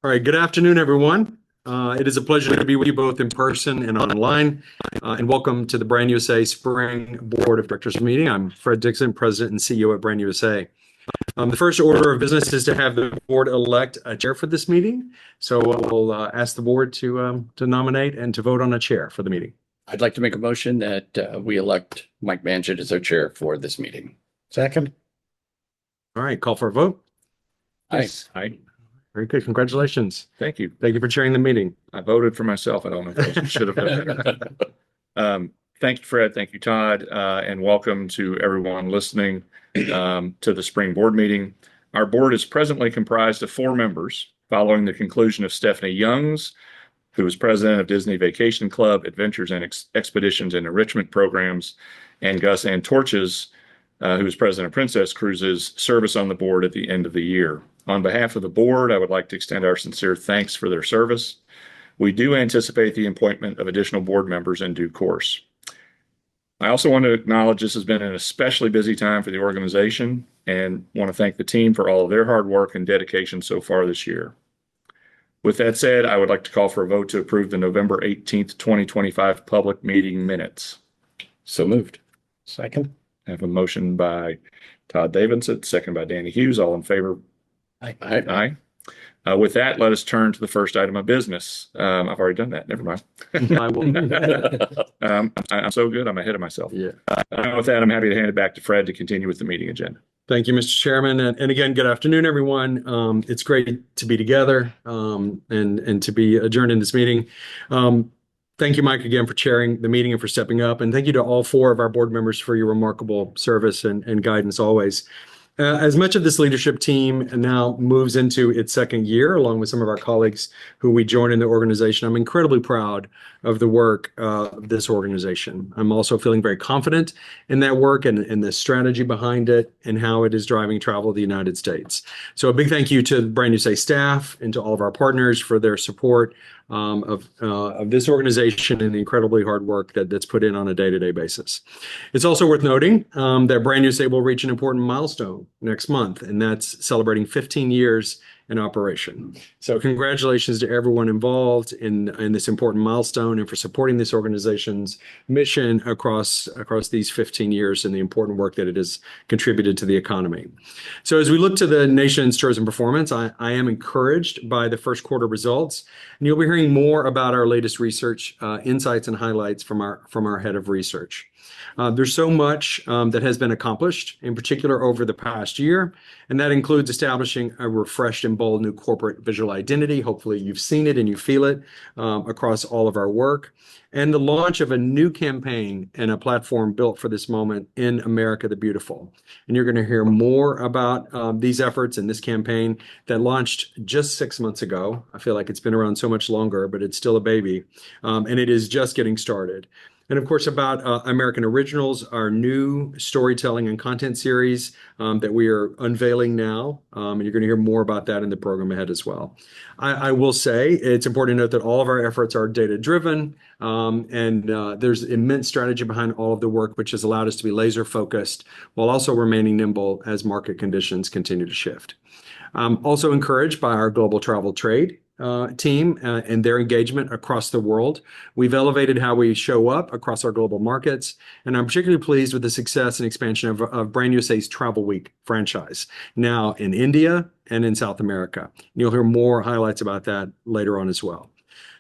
All right, good afternoon, everyone. It is a pleasure to be with you both in person and online, and welcome to the Brand USA Spring Board of Directors meeting. I'm Fred Dixon, President and CEO at Brand USA. The first order of business is to have the board elect a chair for this meeting. So we'll ask the board to nominate and to vote on a chair for the meeting. I'd like to make a motion that we elect Mike Manchett as our chair for this meeting. Second. All right, call for a vote. Aye. Aye. Very good. Congratulations. Thank you. Thank you for chairing the meeting. I voted for myself. I don't know if I should have done that. Thank you, Fred. Thank you, Todd. And welcome to everyone listening to the spring board meeting. Our board is presently comprised of 4 members following the conclusion of Stephanie Youngs, who is president of Disney Vacation Club, Adventures and Expeditions and Enrichment Programs, and Gus Antorches, who is president of Princess Cruises, service on the board at the end of the year. On behalf of the board, I would like to extend our sincere thanks for their service. We do anticipate the appointment of additional board members in due course. I also want to acknowledge this has been an especially busy time for the organization and want to thank the team for all of their hard work and dedication so far this year. With that said, I would like to call for a vote to approve the November 18th, 2025 public meeting minutes. So moved. Second. I have a motion by Todd Davidson, second by Danny Hughes. All in favor? Aye. With that, let us turn to the first item of business. I've already done that. Never mind. I will. I'm so good. I'm ahead of myself. Yeah. With that, I'm happy to hand it back to Fred to continue with the meeting agenda. Thank you, Mr. Chairman. And again, good afternoon, everyone. It's great to be together and to be adjourned in this meeting. Thank you, Mike, again for chairing the meeting and for stepping up. And thank you to all 4 of our board members for your remarkable service and guidance always. As much of this leadership team now moves into its second year, along with some of our colleagues who we joined in the organization, I'm incredibly proud of the work of this organization. I'm also feeling very confident in that work and the strategy behind it and how it is driving travel to the United States. So a big thank you to the Brand USA staff and to all of our partners for their support of this organization and the incredibly hard work that's put in on a day-to-day basis. It's also worth noting that Brand USA will reach an important milestone next month, and that's celebrating 15 years in operation. So congratulations to everyone involved in this important milestone and for supporting this organization's mission across these 15 years and the important work that it has contributed to the economy. So as we look to the nation's tourism performance, I am encouraged by the first quarter results, and you'll be hearing more about our latest research insights and highlights from our head of research. There's so much that has been accomplished, in particular over the past year, and that includes establishing a refreshed and bold new corporate visual identity. Hopefully you've seen it and you feel it across all of our work, and the launch of a new campaign and a platform built for this moment in America the Beautiful. And you're going to hear more about these efforts and this campaign that launched just 6 months ago. I feel like it's been around so much longer, but it's still a baby, and it is just getting started. And of course, about American Originals, our new storytelling and content series that we are unveiling now. And you're going to hear more about that in the program ahead as well. I will say it's important to note that all of our efforts are data-driven, and there's immense strategy behind all of the work, which has allowed us to be laser-focused while also remaining nimble as market conditions continue to shift. I'm also encouraged by our global travel trade team and their engagement across the world. We've elevated how we show up across our global markets, and I'm particularly pleased with the success and expansion of Brand USA's Travel Week franchise, now in India and in South America. And you'll hear more highlights about that later on as well.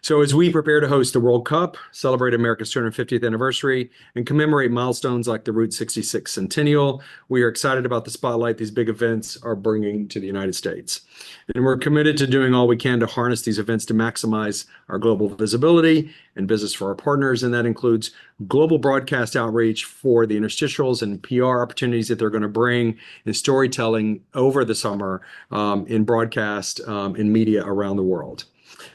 So as we prepare to host the World Cup, celebrate America's 250th anniversary, and commemorate milestones like the Route 66 Centennial, we are excited about the spotlight these big events are bringing to the United States. And we're committed to doing all we can to harness these events to maximize our global visibility and business for our partners. And that includes global broadcast outreach for the interstitials and PR opportunities that they're going to bring in storytelling over the summer in broadcast and media around the world.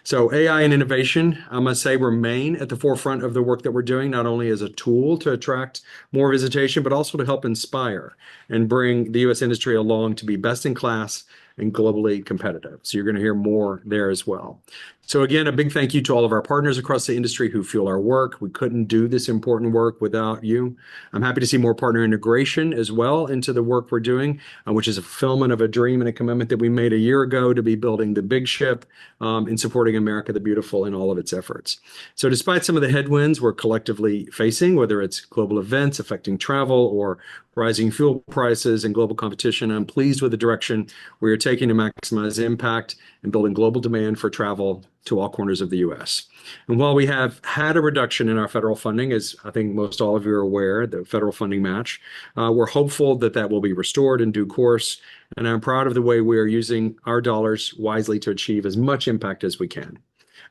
So AI and innovation, I must say, remain at the forefront of the work that we're doing, not only as a tool to attract more visitation, but also to help inspire and bring the U.S. industry along to be best in class and globally competitive. So you're going to hear more there as well. So again, a big thank you to all of our partners across the industry who fuel our work. We couldn't do this important work without you. I'm happy to see more partner integration as well into the work we're doing, which is a fulfillment of a dream and a commitment that we made a year ago to be building the big ship in supporting America the Beautiful in all of its efforts. So despite some of the headwinds we're collectively facing, whether it's global events affecting travel or rising fuel prices and global competition, I'm pleased with the direction we are taking to maximize impact and building global demand for travel to all corners of the U.S. And while we have had a reduction in our federal funding, as I think most all of you are aware, the federal funding match, we're hopeful that that will be restored in due course. And I'm proud of the way we are using our dollars wisely to achieve as much impact as we can.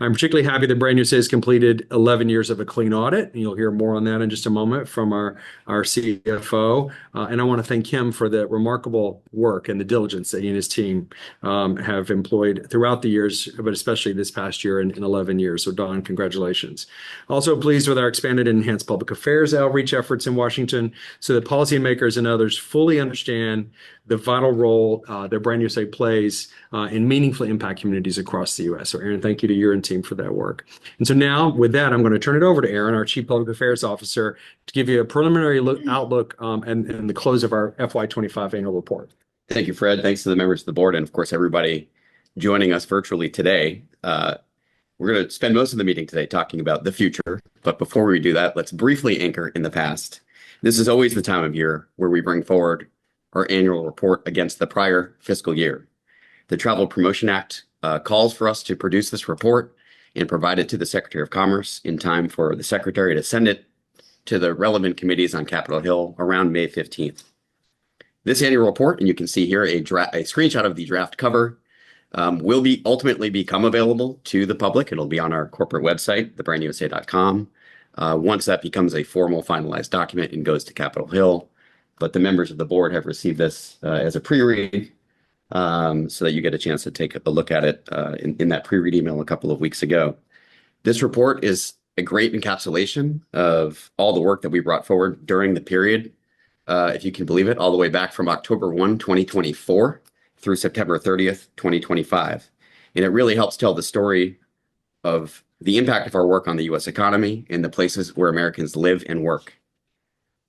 I'm particularly happy that Brand USA has completed 11 years of a clean audit. And you'll hear more on that in just a moment from our CFO. And I want to thank him for the remarkable work and the diligence that he and his team have employed throughout the years, but especially this past year in 11 years. So Don, congratulations. Also pleased with our expanded and enhanced public affairs outreach efforts in Washington so that policymakers and others fully understand the vital role that Brand USA plays in meaningfully impact communities across the U.S. So Aaron, thank you to you and team for that work. And so now with that, I'm going to turn it over to Aaron, our Chief Public Affairs Officer, to give you a preliminary outlook and the close of our FY25 annual report. Thank you, Fred. Thanks to the members of the board and, of course, everybody joining us virtually today. We're going to spend most of the meeting today talking about the future. But before we do that, let's briefly anchor in the past. This is always the time of year where we bring forward our annual report against the prior fiscal year. The Travel Promotion Act calls for us to produce this report and provide it to the Secretary of Commerce in time for the Secretary to send it to the relevant committees on Capitol Hill around May 15th. This annual report, and you can see here a screenshot of the draft cover, will ultimately become available to the public. It'll be on our corporate website, thebrandusa.com, once that becomes a formal finalized document and goes to Capitol Hill. But the members of the board have received this as a pre-read so that you get a chance to take a look at it in that pre-read email a couple of weeks ago. This report is a great encapsulation of all the work that we brought forward during the period, if you can believe it, all the way back from October 1, 2024 through September 30th, 2025. And it really helps tell the story of the impact of our work on the U.S. economy and the places where Americans live and work.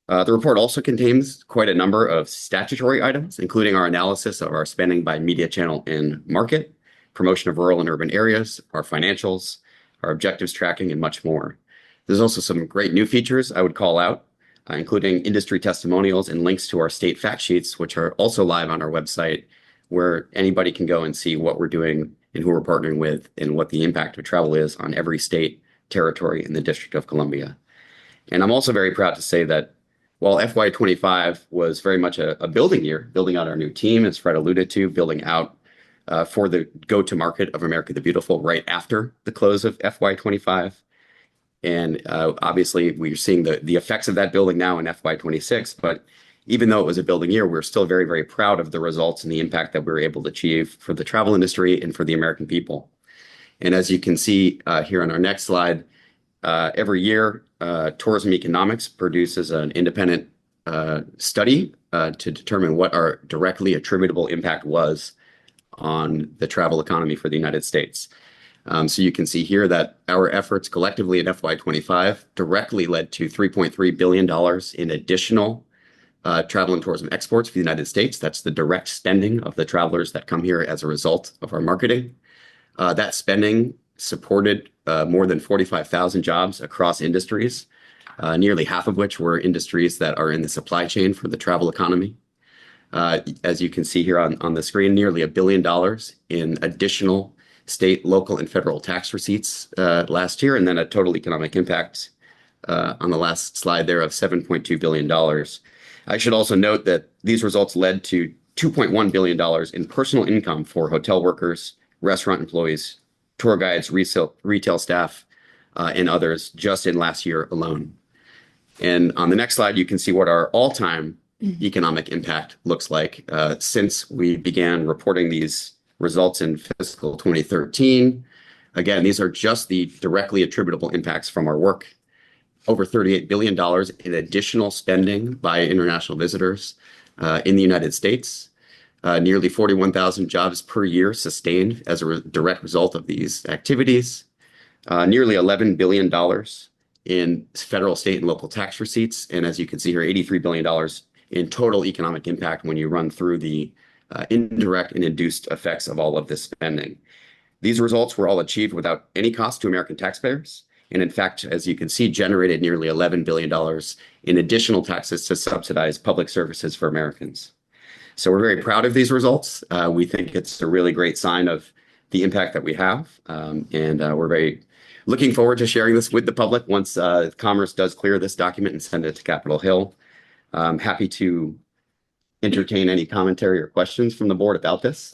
The report also contains quite a number of statutory items, including our analysis of our spending by media channel and market, promotion of rural and urban areas, our financials, our objectives tracking, and much more. There's also some great new features I would call out, including industry testimonials and links to our state fact sheets, which are also live on our website, where anybody can go and see what we're doing and who we're partnering with and what the impact of travel is on every state, territory, in the District of Columbia. And I'm also very proud to say that while FY25 was very much a building year, building out our new team, as Fred alluded to, building out for the go-to-market of America the Beautiful right after the close of FY25. And obviously, we're seeing the effects of that building now in FY26. But even though it was a building year, we're still very, very proud of the results and the impact that we were able to achieve for the travel industry and for the American people. And as you can see here on our next slide, every year, Tourism Economics produces an independent study to determine what our directly attributable impact was on the travel economy for the United States. So you can see here that our efforts collectively in FY25 directly led to $3.3 billion in additional travel and tourism exports for the United States. That's the direct spending of the travelers that come here as a result of our marketing. That spending supported more than 45,000 jobs across industries, nearly half of which were industries that are in the supply chain for the travel economy. As you can see here on the screen, nearly $1 billion in additional state, local, and federal tax receipts last year, and then a total economic impact on the last slide there of $7.2 billion. I should also note that these results led to $2.1 billion in personal income for hotel workers, restaurant employees, tour guides, retail staff, and others just in last year alone. And on the next slide, you can see what our all-time economic impact looks like since we began reporting these results in fiscal 2013. Again, these are just the directly attributable impacts from our work. Over $38 billion in additional spending by international visitors in the United States. nearly 41,000 jobs per year sustained as a direct result of these activities, nearly $11 billion in federal, state, and local tax receipts. And as you can see here, $83 billion in total economic impact when you run through the indirect and induced effects of all of this spending. These results were all achieved without any cost to American taxpayers. And in fact, as you can see, generated nearly $11 billion in additional taxes to subsidize public services for Americans. So we're very proud of these results. We think it's a really great sign of the impact that we have. And we're very looking forward to sharing this with the public once Commerce does clear this document and send it to Capitol Hill. Happy to entertain any commentary or questions from the board about this.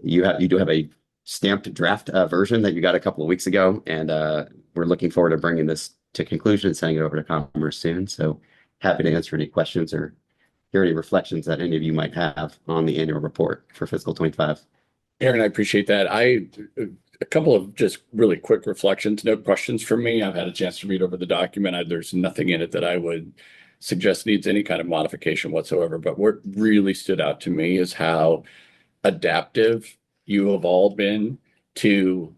You do have a stamped draft version that you got a couple of weeks ago, and we're looking forward to bringing this to conclusion and sending it over to Commerce soon. So happy to answer any questions or hear any reflections that any of you might have on the annual report for fiscal 25. Aaron, I appreciate that. A couple of just really quick reflections, no questions from me. I've had a chance to read over the document. There's nothing in it that I would suggest needs any kind of modification whatsoever. But what really stood out to me is how adaptive you have all been to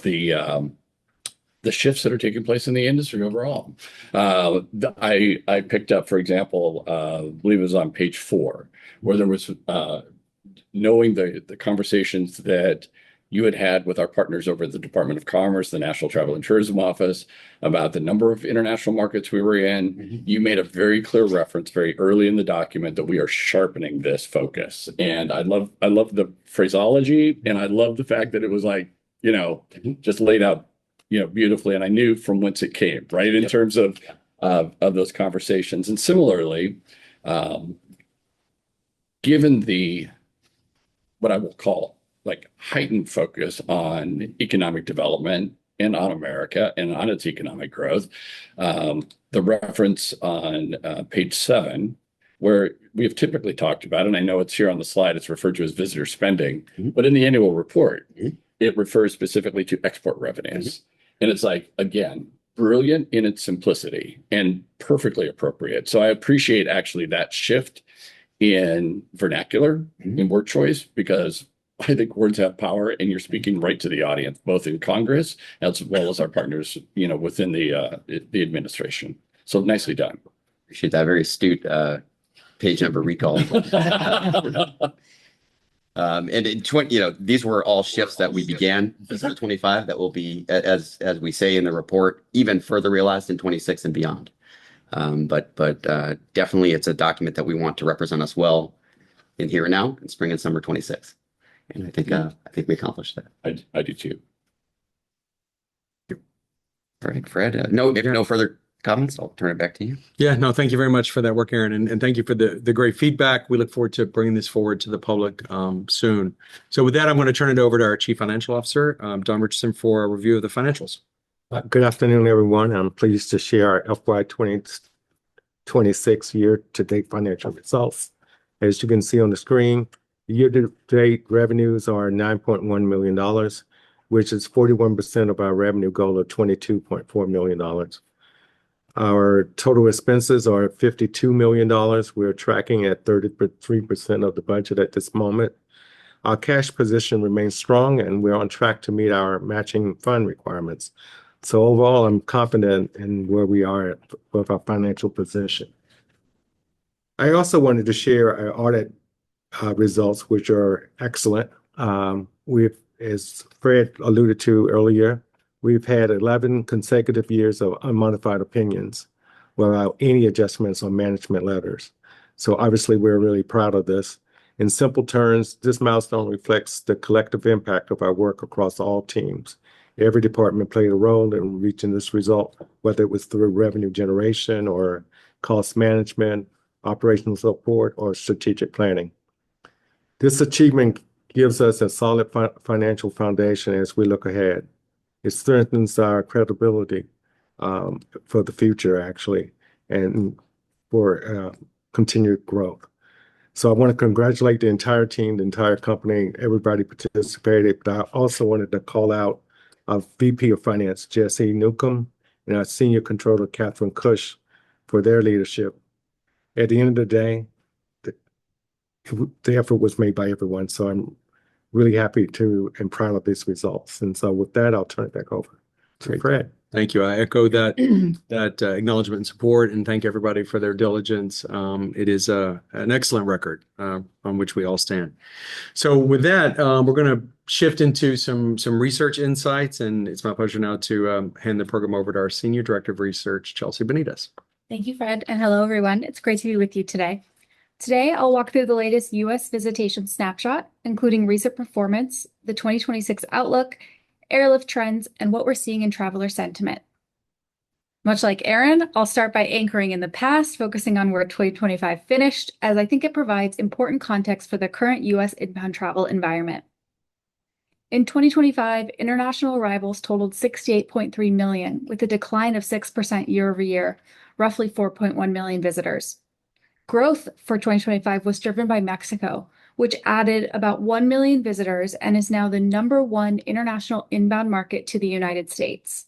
the shifts that are taking place in the industry overall. I picked up, for example, I believe it was on page 4, where there was knowing the conversations that you had with our partners over at the Department of Commerce, the National Travel and Tourism Office, about the number of international markets we were in. Mm-hmm. You made a very clear reference very early in the document that we are sharpening this focus. And I love the phraseology, and I love the fact that it was like, just laid out, beautifully. And I knew from whence it came, right? In terms of those conversations. And similarly, given what I will call heightened focus on economic development and on America and on its economic growth. The reference on page 7, where we have typically talked about, and I know it's here on the slide, it's referred to as visitor spending, mm-hmm. but in the annual report, mm-hmm. it refers specifically to export revenues. Mm-hmm. And it's again, brilliant in its simplicity and perfectly appropriate. So I appreciate actually that shift in vernacular, mm-hmm. in word choice, because I think words have power, and you're speaking right to the audience, both in Congress as well as our partners, within the administration. So nicely done. Appreciate that. Very astute page number recall. And in 20, these were all shifts that we began fiscal 25 that will be, as we say in the report, even further realized in 26 and beyond. But definitely, it's a document that we want to represent us well in here and now, in spring and summer 26. And I think we accomplished that. I do too. All right, Fred. If no further comments, I'll turn it back to you. Yeah, no, thank you very much for that work, Aaron, and thank you for the great feedback. We look forward to bringing this forward to the public soon. So with that, I'm going to turn it over to our Chief Financial Officer, Don Richardson, for a review of the financials. Good afternoon, everyone. I'm pleased to share our FY 2026 year-to-date financial results. As you can see on the screen, year-to-date revenues are $9.1 million, which is 41% of our revenue goal of $22.4 million. Our total expenses are $52 million. We're tracking at 33% of the budget at this moment. Our cash position remains strong, and we're on track to meet our matching fund requirements. So overall, I'm confident in where we are with our financial position. I also wanted to share our audit results, which are excellent. As Fred alluded to earlier, we've had 11 consecutive years of unmodified opinions without any adjustments on management letters. So obviously, we're really proud of this. In simple terms, this milestone reflects the collective impact of our work across all teams. Every department played a role in reaching this result, whether it was through revenue generation or cost management, operational support, or strategic planning. This achievement gives us a solid financial foundation as we look ahead. It strengthens our credibility for the future, actually, and for continued growth. So I want to congratulate the entire team, the entire company, everybody participated. But I also wanted to call out our VP of Finance, Jesse Newcomb, and our Senior Controller, Catherine Cush, for their leadership. At the end of the day, the effort was made by everyone. So I'm really happy to and proud of these results. And so with that, I'll turn it back over to Great. Fred. Thank you. I echo that acknowledgement and support, and thank everybody for their diligence. It is an excellent record on which we all stand. So with that, we're going to shift into some research insights, and it's my pleasure now to hand the program over to our Senior Director of Research, Chelsea Benitez. Thank you, Fred, and hello, everyone. It's great to be with you today. Today, I'll walk through the latest U.S. visitation snapshot, including recent performance, the 2026 outlook, airlift trends, and what we're seeing in traveler sentiment. Much like Aaron, I'll start by anchoring in the past, focusing on where 2025 finished, as I think it provides important context for the current U.S. inbound travel environment. In 2025, international arrivals totaled 68.3 million, with a decline of 6% year over year, roughly 4.1 million visitors. Growth for 2025 was driven by Mexico, which added about 1 million visitors and is now the #1 international inbound market to the United States.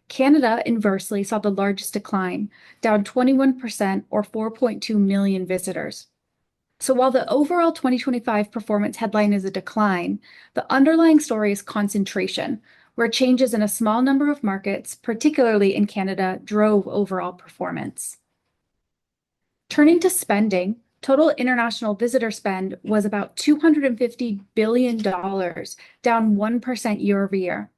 Canada, inversely, saw the largest decline, down 21% or 4.2 million visitors. So while the overall 2025 performance headline is a decline, the underlying story is concentration, where changes in a small number of markets, particularly in Canada, drove overall performance. Turning to spending, total international visitor spend was about $250 billion, down 1% year over year.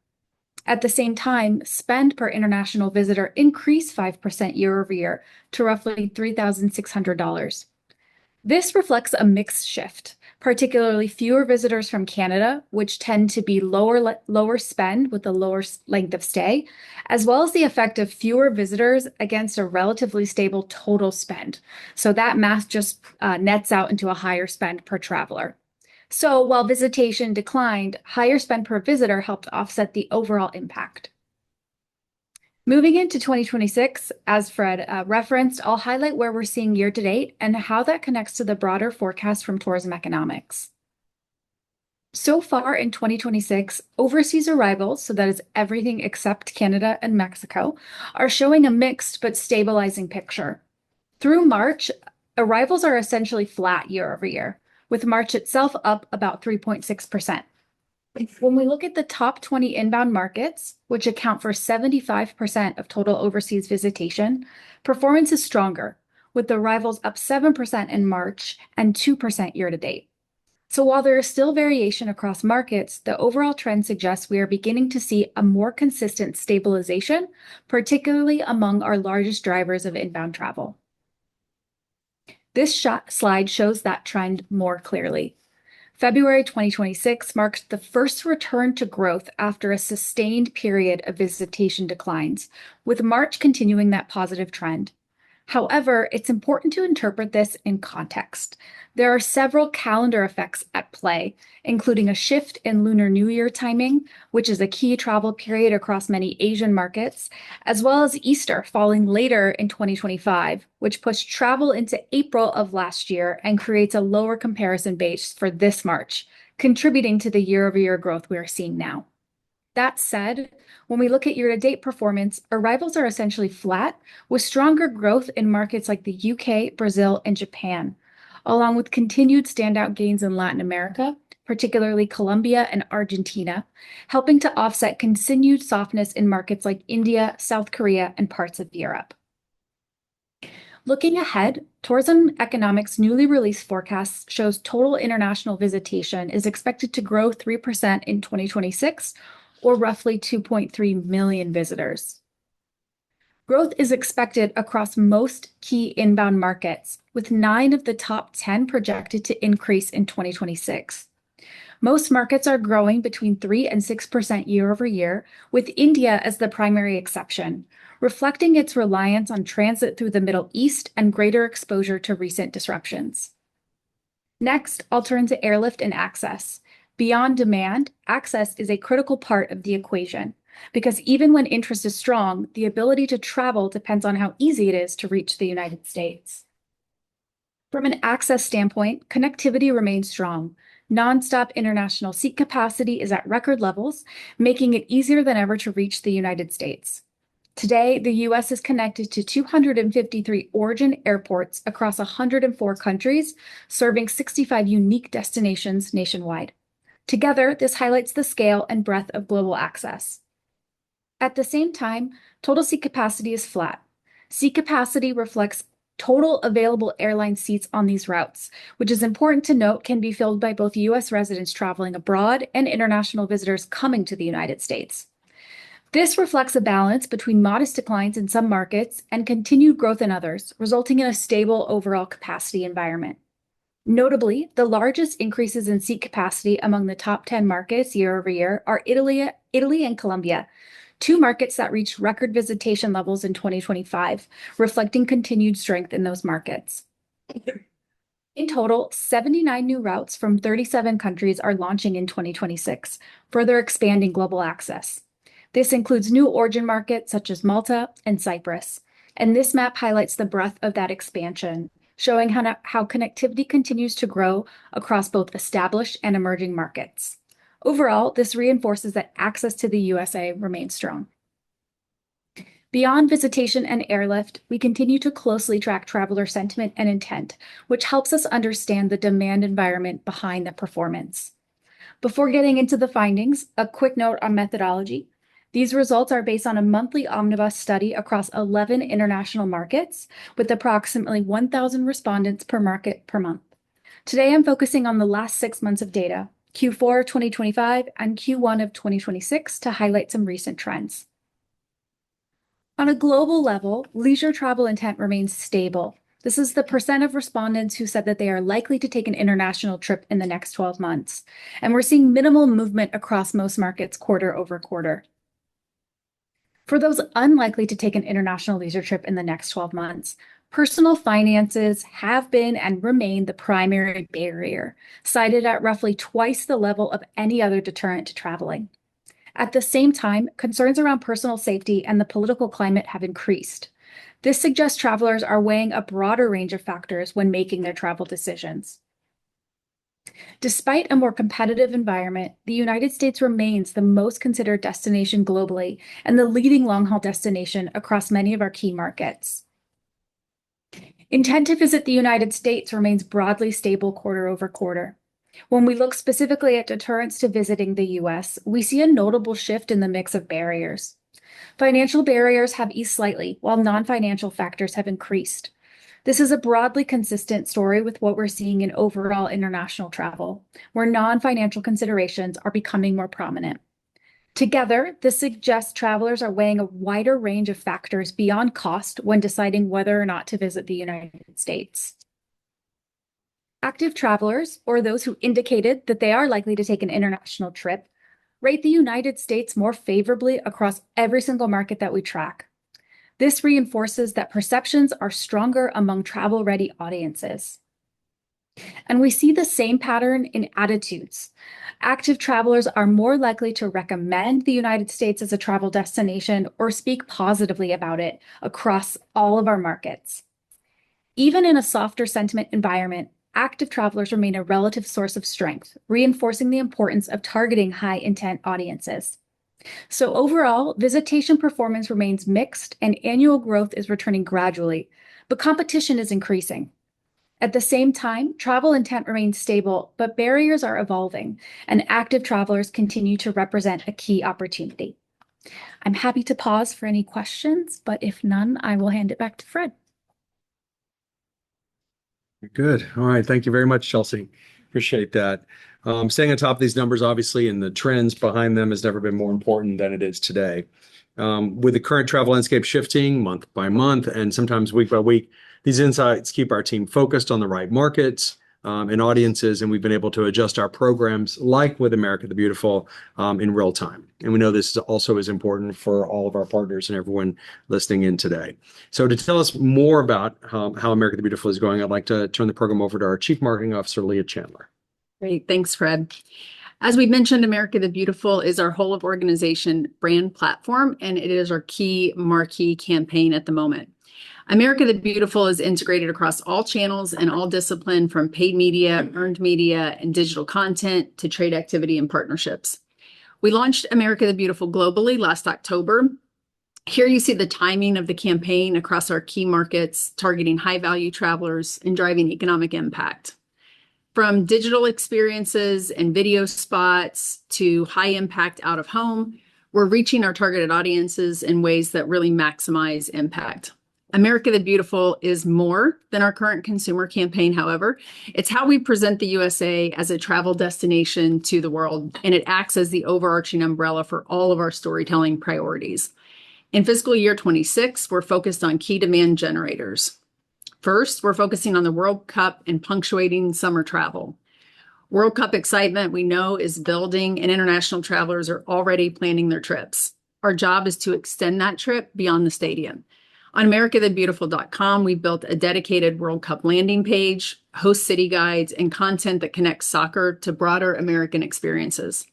At the same time, spend per international visitor increased 5% year over year to roughly $3,600. This reflects a mixed shift, particularly fewer visitors from Canada, which tend to be lower spend with a lower length of stay, as well as the effect of fewer visitors against a relatively stable total spend. So that math just nets out into a higher spend per traveler. So while visitation declined, higher spend per visitor helped offset the overall impact. Moving into 2026, as Fred referenced, I'll highlight where we're seeing year to date and how that connects to the broader forecast from Tourism Economics. So far in 2026, overseas arrivals, so that is everything except Canada and Mexico, are showing a mixed but stabilizing picture. Through March, arrivals are essentially flat year over year, with March itself up about 3.6%. When we look at the top 20 inbound markets, which account for 75% of total overseas visitation, performance is stronger, with arrivals up 7% in March and 2% year to date. So while there is still variation across markets, the overall trend suggests we are beginning to see a more consistent stabilization, particularly among our largest drivers of inbound travel. This slide shows that trend more clearly. February 2026 marked the first return to growth after a sustained period of visitation declines, with March continuing that positive trend. However, it's important to interpret this in context. There are several calendar effects at play, including a shift in Lunar New Year timing, which is a key travel period across many Asian markets, as well as Easter falling later in 2025, which pushed travel into April of last year and creates a lower comparison base for this March, contributing to the year-over-year growth we are seeing now. That said, when we look at year-to-date performance, arrivals are essentially flat, with stronger growth in markets like the UK, Brazil, and Japan, along with continued standout gains in Latin America, particularly Colombia and Argentina, helping to offset continued softness in markets like India, South Korea, and parts of Europe. Looking ahead, Tourism Economics' newly released forecast shows total international visitation is expected to grow 3% in 2026, or roughly 2.3 million visitors. Growth is expected across most key inbound markets, with 9 of the top 10 projected to increase in 2026. Most markets are growing between 3 and 6% year over year, with India as the primary exception, reflecting its reliance on transit through the Middle East and greater exposure to recent disruptions. Next, I'll turn to airlift and access. Beyond demand, access is a critical part of the equation, because even when interest is strong, the ability to travel depends on how easy it is to reach the United States. From an access standpoint, connectivity remains strong. Nonstop international seat capacity is at record levels, making it easier than ever to reach the United States. Today, the U.S. is connected to 253 origin airports across 104 countries, serving 65 unique destinations nationwide. Together, this highlights the scale and breadth of global access. At the same time, total seat capacity is flat. Seat capacity reflects total available airline seats on these routes, which is important to note can be filled by both U.S. residents traveling abroad and international visitors coming to the United States. This reflects a balance between modest declines in some markets and continued growth in others, resulting in a stable overall capacity environment. Notably, the largest increases in seat capacity among the top 10 markets year over year are Italy and Colombia, two markets that reached record visitation levels in 2025, reflecting continued strength in those markets. In total, 79 new routes from 37 countries are launching in 2026, further expanding global access. This includes new origin markets such as Malta and Cyprus, and this map highlights the breadth of that expansion, showing how connectivity continues to grow across both established and emerging markets. Overall, this reinforces that access to the USA remains strong. Beyond visitation and airlift, we continue to closely track traveler sentiment and intent, which helps us understand the demand environment behind the performance. Before getting into the findings, a quick note on methodology. These results are based on a monthly omnibus study across 11 international markets with approximately 1,000 respondents per market per month. Today, I'm focusing on the last 6 months of data, Q4 of 2025 and Q1 of 2026, to highlight some recent trends. On a global level, leisure travel intent remains stable. This is the percent of respondents who said that they are likely to take an international trip in the next 12 months, and we're seeing minimal movement across most markets quarter over quarter. For those unlikely to take an international leisure trip in the next 12 months, personal finances have been and remain the primary barrier, cited at roughly twice the level of any other deterrent to traveling. At the same time, concerns around personal safety and the political climate have increased. This suggests travelers are weighing a broader range of factors when making their travel decisions. Despite a more competitive environment, the United States remains the most considered destination globally and the leading long-haul destination across many of our key markets. Intent to visit the United States remains broadly stable quarter over quarter. When we look specifically at deterrents to visiting the U.S., we see a notable shift in the mix of barriers. Financial barriers have eased slightly, while non-financial factors have increased. This is a broadly consistent story with what we're seeing in overall international travel, where non-financial considerations are becoming more prominent. Together, this suggests travelers are weighing a wider range of factors beyond cost when deciding whether or not to visit the United States. Active travelers, or those who indicated that they are likely to take an international trip, rate the United States more favorably across every single market that we track. This reinforces that perceptions are stronger among travel-ready audiences. And we see the same pattern in attitudes. Active travelers are more likely to recommend the United States as a travel destination or speak positively about it across all of our markets. Even in a softer sentiment environment, active travelers remain a relative source of strength, reinforcing the importance of targeting high-intent audiences. So overall, visitation performance remains mixed and annual growth is returning gradually, but competition is increasing. At the same time, travel intent remains stable, but barriers are evolving, and active travelers continue to represent a key opportunity. I'm happy to pause for any questions, but if none, I will hand it back to Fred. Good. All right. Thank you very much, Chelsea. Appreciate that. Staying on top of these numbers, obviously, and the trends behind them has never been more important than it is today. With the current travel landscape shifting month by month and sometimes week by week, these insights keep our team focused on the right markets and audiences, and we've been able to adjust our programs, like with America the Beautiful, in real time. And we know this is also as important for all of our partners and everyone listening in today. So to tell us more about how America the Beautiful is going, I'd like to turn the program over to our Chief Marketing Officer, Leah Chandler. Great. Thanks, Fred. As we mentioned, America the Beautiful is our whole of organization brand platform, and it is our key marquee campaign at the moment. America the Beautiful is integrated across all channels and all discipline, from paid media, earned media, and digital content to trade activity and partnerships. We launched America the Beautiful globally last October, Here you see the timing of the campaign across our key markets, targeting high-value travelers and driving economic impact. From digital experiences and video spots to high-impact out-of-home, we're reaching our targeted audiences in ways that really maximize impact. America the Beautiful is more than our current consumer campaign, however. It's how we present the USA as a travel destination to the world, and it acts as the overarching umbrella for all of our storytelling priorities. In fiscal year 26, we're focused on key demand generators. First, we're focusing on the World Cup and punctuating summer travel. World Cup excitement, we know, is building, and international travelers are already planning their trips. Our job is to extend that trip beyond the stadium. On americathebeautiful.com, we've built a dedicated World Cup landing page, host city guides, and content that connects soccer to broader American experiences.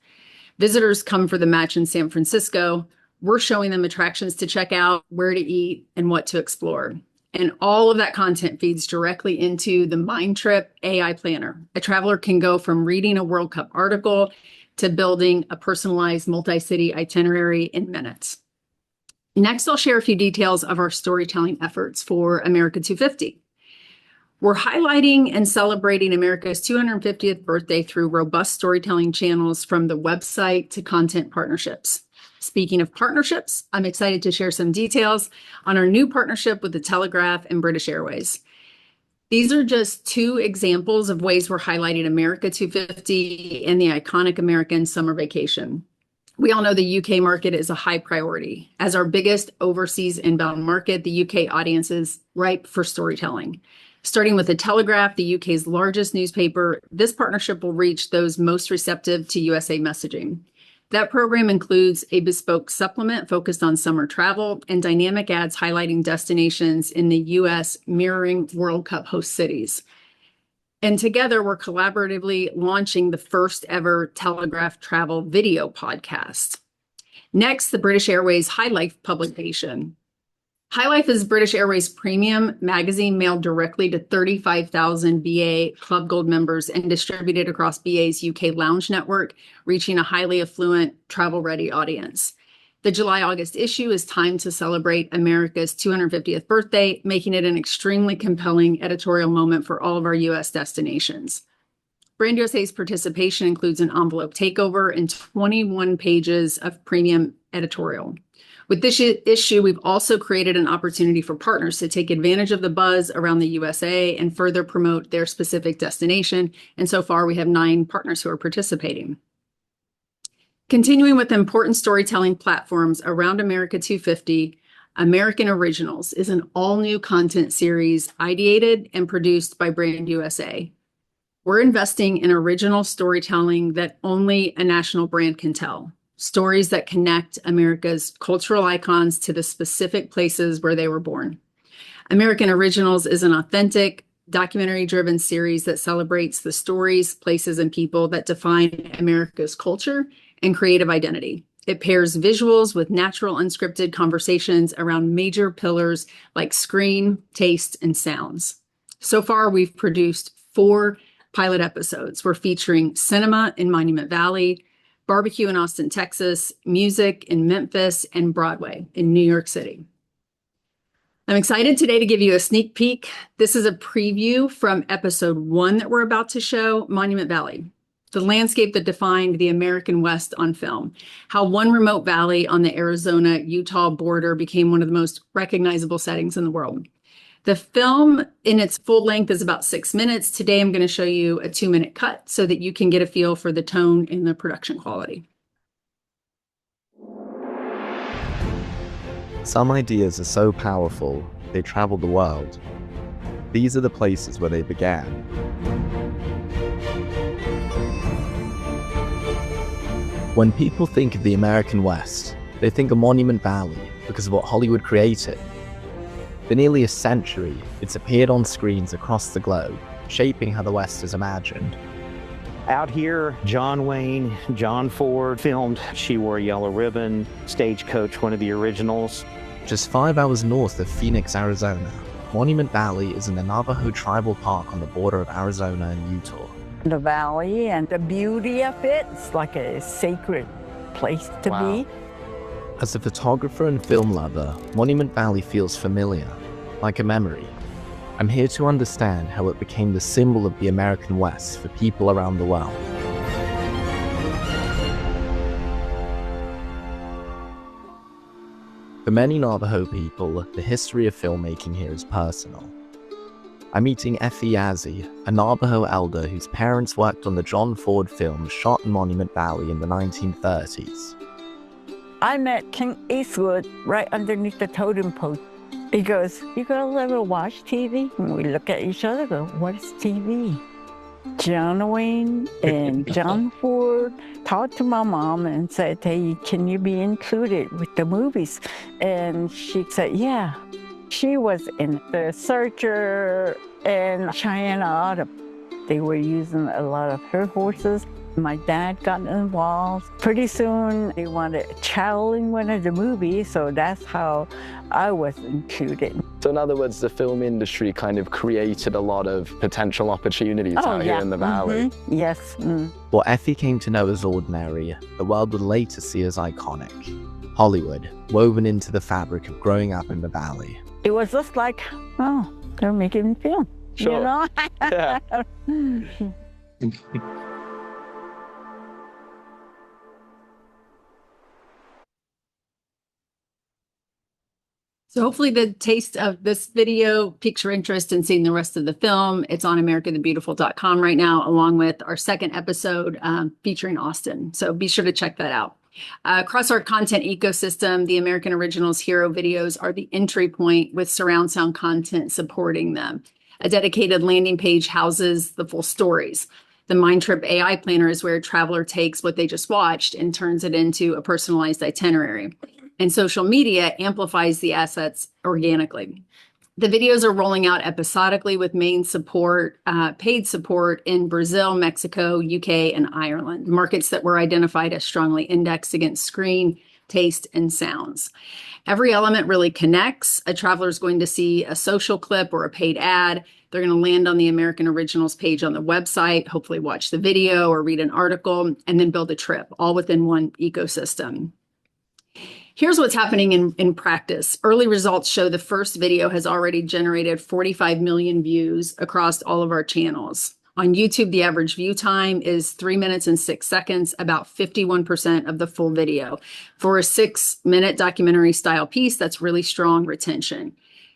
Visitors come for the match in San Francisco. We're showing them attractions to check out, where to eat, and what to explore. And all of that content feeds directly into the Mindtrip AI Planner. A traveler can go from reading a World Cup article to building a personalized multi-city itinerary in minutes. Next, I'll share a few details of our storytelling efforts for America 250. We're highlighting and celebrating America's 250th birthday through robust storytelling channels, from the website to content partnerships. Speaking of partnerships, I'm excited to share some details on our new partnership with The Telegraph and British Airways. These are just two examples of ways we're highlighting America 250 and the iconic American summer vacation. We all know the UK market is a high priority. As our biggest overseas inbound market, the UK audience is ripe for storytelling. Starting with The Telegraph, the UK's largest newspaper, this partnership will reach those most receptive to USA messaging. That program includes a bespoke supplement focused on summer travel and dynamic ads highlighting destinations in the US mirroring World Cup host cities. And together, we're collaboratively launching the first ever Telegraph travel video podcast. Next, the British Airways High Life publication. High Life is British Airways premium magazine mailed directly to 35,000 BA Club Gold members and distributed across BA's UK lounge network, reaching a highly affluent, travel-ready audience. The July-August issue is timed to celebrate America's 250th birthday, making it an extremely compelling editorial moment for all of our U.S. destinations. Brand USA's participation includes an envelope takeover and 21 pages of premium editorial. With this issue, we've also created an opportunity for partners to take advantage of the buzz around the USA and further promote their specific destination. And so far, we have 9 partners who are participating. Continuing with important storytelling platforms around America 250, American Originals is an all-new content series ideated and produced by Brand USA. We're investing in original storytelling that only a national brand can tell. Stories that connect America's cultural icons to the specific places where they were born. American Originals is an authentic, documentary-driven series that celebrates the stories, places, and people that define America's culture and creative identity. It pairs visuals with natural, unscripted conversations around major pillars like screen, taste, and sounds. So far, we've produced 4 pilot episodes. We're featuring cinema in Monument Valley, barbecue in Austin, Texas, music in Memphis, and Broadway in New York City. I'm excited today to give you a sneak peek. This is a preview from episode 1 that we're about to show, Monument Valley. The landscape that defined the American West on film, how one remote valley on the Arizona-Utah border became one of the most recognizable settings in the world. The film in its full length is about 6 minutes. Today, I'm going to show you a 2-minute cut so that you can get a feel for the tone and the production quality. Some ideas are so powerful, they travel the world. These are the places where they began. When people think of the American West, they think of Monument Valley because of what Hollywood created. For nearly a century, it's appeared on screens across the globe, shaping how the West is imagined. Out here, John Wayne, John Ford filmed She Wore a Yellow Ribbon, Stagecoach, one of the originals. Just 5 hours north of Phoenix, Arizona, Monument Valley is in the Navajo Tribal Park on the border of Arizona and Utah. The valley and the beauty of it, it's like a sacred place to be. As a photographer and film lover, Monument Valley feels familiar, like a memory. I'm here to understand how it became the symbol of the American West for people around the world. For many Navajo people, the history of filmmaking here is personal. I'm meeting Effie Yazzie, a Navajo elder whose parents worked on the John Ford film shot in Monument Valley in the 1930s. I met King Eastwood right underneath the totem pole. He goes, "You girls ever watch TV?" And we look at each other and go, "What is TV?" John Wayne and John Ford talked to my mom and said, "Hey, can you be included with the movies?" And she said, yeah. She was in The Searcher and Cheyenne Autumn. They were using a lot of her horses. My dad got involved. Pretty soon, they wanted a child in one of the movies, so that's how I was included. So in other words, the film industry kind of created a lot of potential opportunities out here in the valley. Yes. What Effie came to know as ordinary, the world would later see as iconic. Hollywood, woven into the fabric of growing up in the valley. It was just like, oh, they're making film, Sure. you know? Yeah. So hopefully the taste of this video piques your interest in seeing the rest of the film. It's on americathebeautiful.com right now, along with our second episode featuring Austin. So be sure to check that out. Across our content ecosystem, the American Originals hero videos are the entry point with surround sound content supporting them. A dedicated landing page houses the full stories. The Mind Trip AI Planner is where a traveler takes what they just watched and turns it into a personalized itinerary. And social media amplifies the assets organically. The videos are rolling out episodically with main support, paid support in Brazil, Mexico, UK, and Ireland, markets that were identified as strongly indexed against screen, taste, and sounds. Every element really connects. A traveler is going to see a social clip or a paid ad. They're going to land on the American Originals page on the website, hopefully watch the video or read an article, and then build a trip, all within one ecosystem. Here's what's happening in practice. Early results show the first video has already generated 45 million views across all of our channels. On YouTube, the average view time is 3 minutes and 6 seconds, about 51% of the full video. For a 6-minute documentary style piece, that's really strong retention.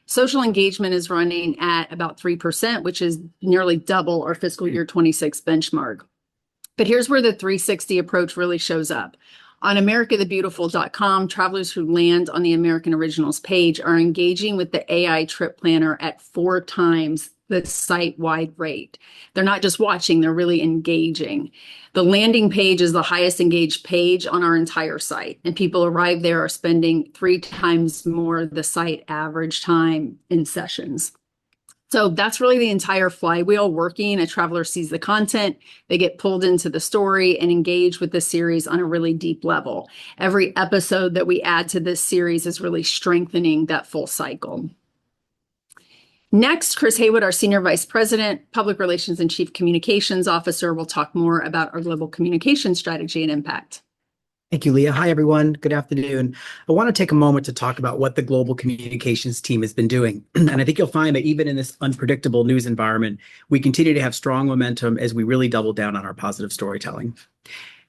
Social engagement is running at about 3%, which is nearly double our fiscal year 26 benchmark. But here's where the 360 approach really shows up. On americathebeautiful.com, travelers who land on the American Originals page are engaging with the AI trip planner at 4 times the site-wide rate. They're not just watching, they're really engaging. The landing page is the highest engaged page on our entire site, and people arrive there are spending 3 times more the site average time in sessions. So that's really the entire flywheel working. A traveler sees the content, they get pulled into the story and engage with the series on a really deep level. Every episode that we add to this series is really strengthening that full cycle. Next, Chris Haywood, our Senior Vice President, Public Relations and Chief Communications Officer, will talk more about our global communication strategy and impact. Thank you, Leah. Hi, everyone. Good afternoon. I want to take a moment to talk about what the global communications team has been doing. And I think you'll find that even in this unpredictable news environment, we continue to have strong momentum as we really double down on our positive storytelling.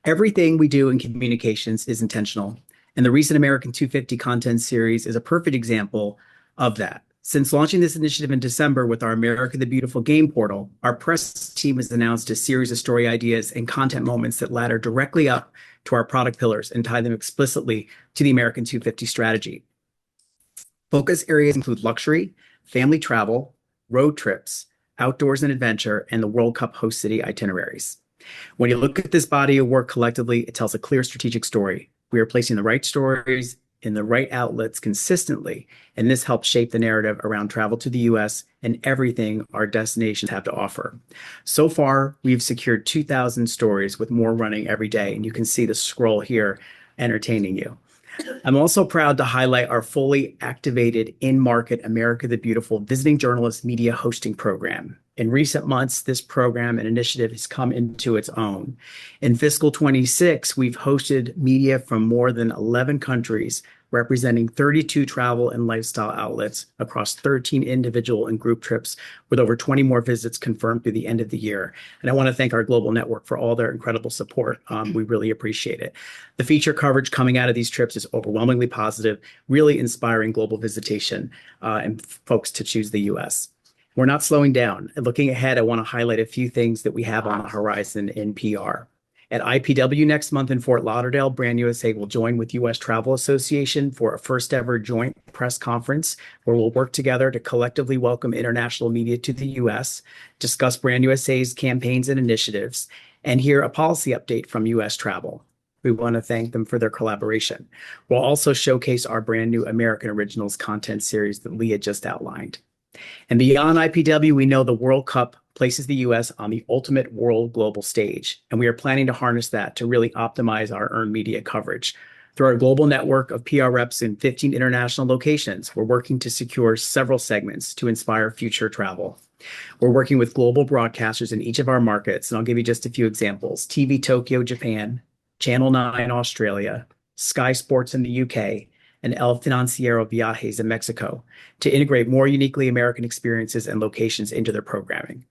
Everything we do in communications is intentional. And the recent American 250 content series is a perfect example of that. Since launching this initiative in December with our America the Beautiful game portal, our press team has announced a series of story ideas and content moments that ladder directly up to our product pillars and tie them explicitly to the American 250 strategy. Focus areas include luxury, family travel, road trips, outdoors and adventure, and the World Cup host city itineraries. When you look at this body of work collectively, it tells a clear strategic story. We are placing the right stories in the right outlets consistently, and this helps shape the narrative around travel to the U.S. and everything our destinations have to offer. So far, we've secured 2,000 stories with more running every day, and you can see the scroll here entertaining you. I'm also proud to highlight our fully activated in-market America the Beautiful visiting journalist media hosting program. In recent months, this program and initiative has come into its own. In fiscal 26, we've hosted media from more than 11 countries, representing 32 travel and lifestyle outlets across 13 individual and group trips, with over 20 more visits confirmed through the end of the year. And I want to thank our global network for all their incredible support. We really appreciate it. The feature coverage coming out of these trips is overwhelmingly positive, really inspiring global visitation and folks to choose the U.S. We're not slowing down. And looking ahead, I want to highlight a few things that we have on the horizon in PR. At IPW next month in Fort Lauderdale, Brand USA will join with U.S. Travel Association for a first ever joint press conference where we'll work together to collectively welcome international media to the U.S., discuss Brand USA's campaigns and initiatives, and hear a policy update from U.S. Travel. We want to thank them for their collaboration. We'll also showcase our brand new American Originals content series that Leah just outlined. And beyond IPW, we know the World Cup places the U.S. on the ultimate world global stage, and we are planning to harness that to really optimize our earned media coverage. Through our global network of PR reps in 15 international locations, we're working to secure several segments to inspire future travel. We're working with global broadcasters in each of our markets, and I'll give you just a few examples. TV Tokyo, Japan, Channel 9, Australia, Sky Sports in the UK, and El Financiero Viajes in Mexico to integrate more uniquely American experiences and locations into their programming.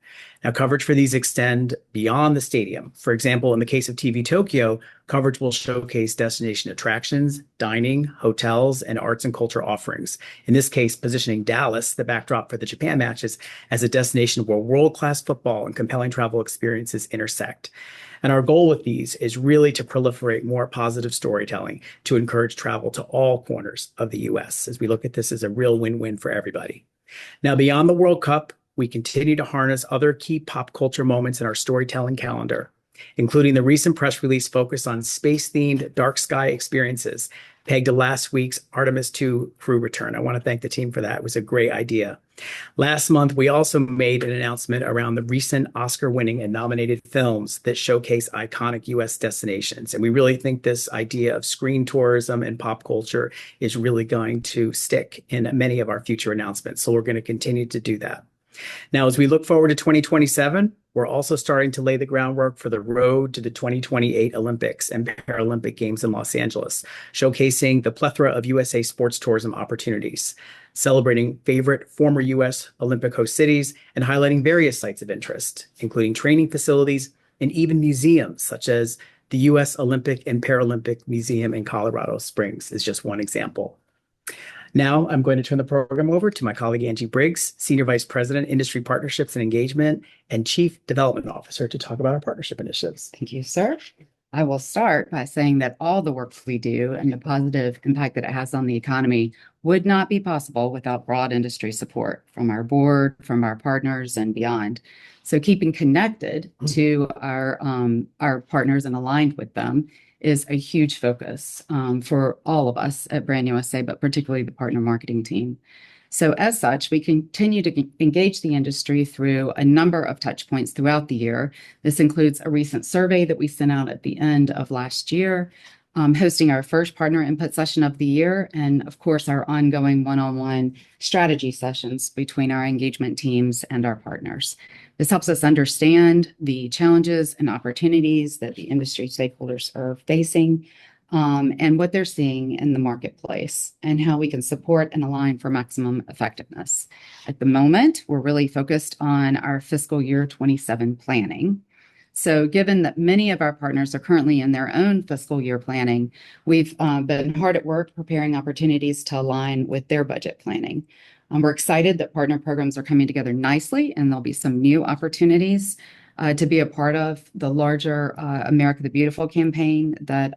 Now, coverage for these extend beyond the stadium. For example, in the case of TV Tokyo, coverage will showcase destination attractions, dining, hotels, and arts and culture offerings. In this case, positioning Dallas, the backdrop for the Japan matches, as a destination where world-class football and compelling travel experiences intersect. And our goal with these is really to proliferate more positive storytelling to encourage travel to all corners of the U.S. as we look at this as a real win-win for everybody. Now, beyond the World Cup, we continue to harness other key pop culture moments in our storytelling calendar, including the recent press release focused on space-themed dark sky experiences, pegged to last week's Artemis II crew return. I want to thank the team for that. It was a great idea. Last month, we also made an announcement around the recent Oscar-winning and nominated films that showcase iconic U.S. destinations. And we really think this idea of screen tourism and pop culture is really going to stick in many of our future announcements. So we're going to continue to do that. Now, as we look forward to 2027, we're also starting to lay the groundwork for the road to the 2028 Olympics and Paralympic Games in Los Angeles, showcasing the plethora of USA sports tourism opportunities, celebrating favorite former U.S. Olympic host cities, and highlighting various sites of interest, including training facilities and even museums, such as the U.S. Olympic and Paralympic Museum in Colorado Springs is just one example. Now I'm going to turn the program over to my colleague, Angie Briggs, Senior Vice President, Industry Partnerships and Engagement, and Chief Development Officer to talk about our partnership initiatives. Thank you, sir. I will start by saying that all the work we do and the positive impact that it has on the economy would not be possible without broad industry support from our board, from our partners, and beyond. So keeping connected to our partners and aligned with them is a huge focus for all of us at Brand USA, but particularly the partner marketing team. So as such, we continue to engage the industry through a number of touch points throughout the year. This includes a recent survey that we sent out at the end of last year, hosting our first partner input session of the year, and of course, our ongoing one-on-one strategy sessions between our engagement teams and our partners. This helps us understand the challenges and opportunities that the industry stakeholders are facing, and what they're seeing in the marketplace, and how we can support and align for maximum effectiveness. At the moment, we're really focused on our fiscal year 27 planning. So given that many of our partners are currently in their own fiscal year planning, we've been hard at work preparing opportunities to align with their budget planning. We're excited that partner programs are coming together nicely, and there'll be some new opportunities to be a part of the larger America the Beautiful campaign that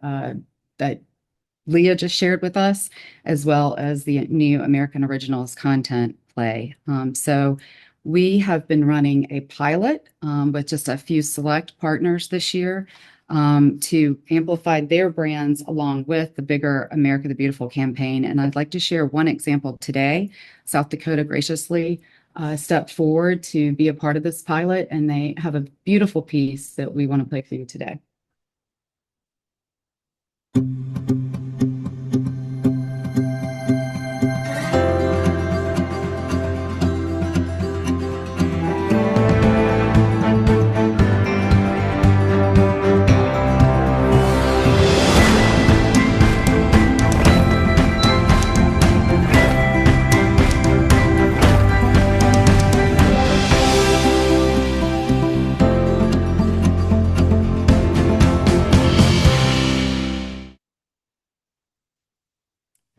Leah just shared with us, as well as the new American Originals content play. So we have been running a pilot with just a few select partners this year to amplify their brands along with the bigger America the Beautiful campaign. And I'd like to share one example today. South Dakota graciously stepped forward to be a part of this pilot, and they have a beautiful piece that we want to play for you today.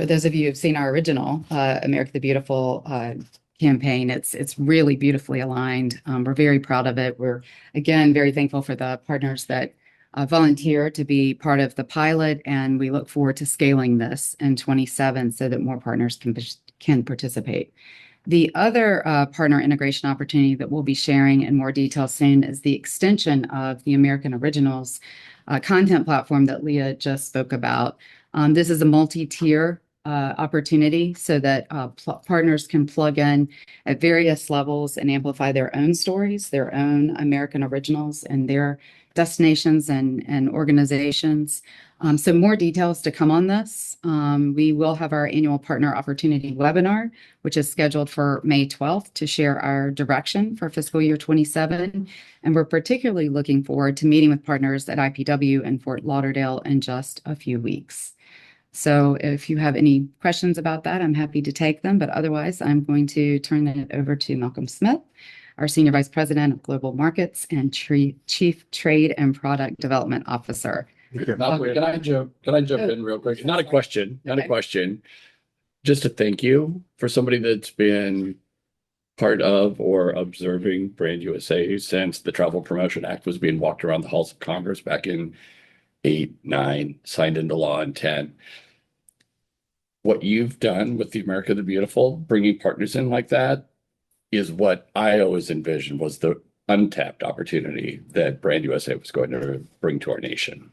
For those of you who've seen our original America the Beautiful campaign, it's really beautifully aligned. We're very proud of it. We're, again, very thankful for the partners that volunteer to be part of the pilot, and we look forward to scaling this in 27 so that more partners can participate. The other partner integration opportunity that we'll be sharing in more detail soon is the extension of the American Originals content platform that Leah just spoke about. This is a multi-tier opportunity so that partners can plug in at various levels and amplify their own stories, their own American Originals, and their destinations and organizations. So more details to come on this. We will have our annual partner opportunity webinar, which is scheduled for May 12th to share our direction for fiscal year 27. And we're particularly looking forward to meeting with partners at IPW in Fort Lauderdale in just a few weeks. So if you have any questions about that, I'm happy to take them. But otherwise, I'm going to turn it over to Malcolm Smith, our Senior Vice President of Global Markets and Chief Trade and Product Development Officer. Malcolm, can I jump in real quick? Not a question. Just a thank you for somebody that's been part of or observing Brand USA since the Travel Promotion Act was being walked around the halls of Congress back in 8, 9, signed into law in 10. What you've done with the America the Beautiful, bringing partners in like that, is what I always envisioned was the untapped opportunity that Brand USA was going to bring to our nation.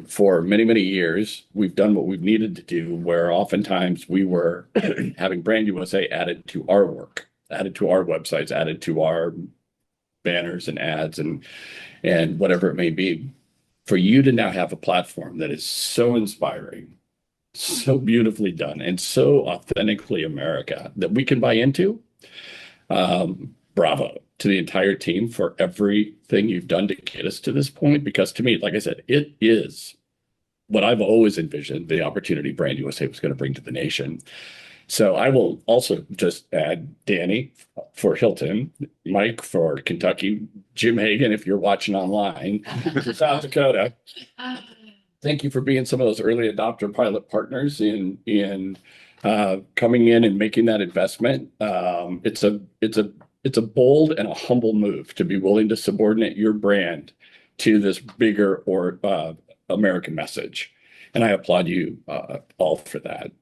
For many, many years, we've done what we've needed to do, where oftentimes we were having Brand USA added to our work, added to our websites, added to our banners and ads and whatever it may be. For you to now have a platform that is so inspiring, so beautifully done, and so authentically America that we can buy into, bravo to the entire team for everything you've done to get us to this point. Because to me, like I said, it is what I've always envisioned the opportunity Brand USA was going to bring to the nation. So I will also just add Danny for Hilton, Mike for Kentucky, Jim Hagan, if you're watching online, for South Dakota. Thank you for being some of those early adopter pilot partners in coming in and making that investment. It's a bold and a humble move to be willing to subordinate your brand to this bigger or American message. And I applaud you all for that,